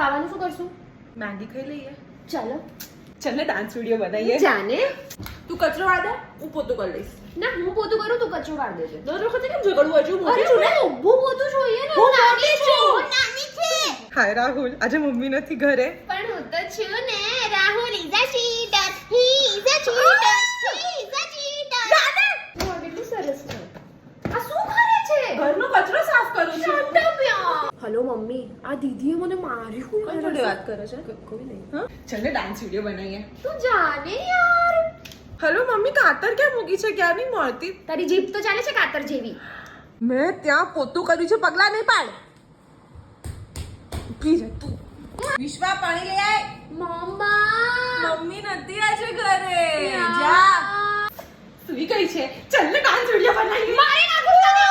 ખાવાનું શું કરશું? મેગી ખાઈ લઈએ. ચાલો. ચાલ ને ડાન્સ વિડિયો બનાવીએ. જાને તું કચરો વાળ દે, હું પોતું કરી લઈશ. ના હું પોતું કરું તું કચરો વાળ દેજે. દર વખતે કેમ ઝઘડવું? હજુ અરે મોટી છું ને. ઊભું પોતું જોઈએ ને. હું નાની મોટી છું. હું નાની છે. હાય રાહુલ, આજે મમ્મી નથી ઘરે. પણ હું તો છું ને. Rahul is a ચીટર. He is a ચીટર. He is a ચીટર. જાને. વાહ કેટલું સરસ છે. આ શું કરે છે? ઘરનો કચરો સાફ કરું છું. Shut up યાર. હલો મમ્મી, આ દીદીએ મને માર્યું. કોણ જોડે વાત કરે છે? કોઈ નહીં. હા, ચાલ ને ડાન્સ વિડિયો બનાવીએ. તું જાને યાર. હેલો મમ્મી, કાતર ક્યાં મૂકી છે? ક્યાં નહીં મળતી? તારી જીભ તો ચાલે છે કાતર જેવી. મેં ત્યાં પોતું કર્યું છે, પગલા નહીં પાડ. ઊભી રહે તું. વિશ્વા પાણી લઈ આય. મમ્મા. મમ્મી નથી આજે ઘરે. યાર. જા. સુઈ ગઈ છે. ચાલ ને ડાન્સ વિડિયો બનાવીએ. મારે નાખું તને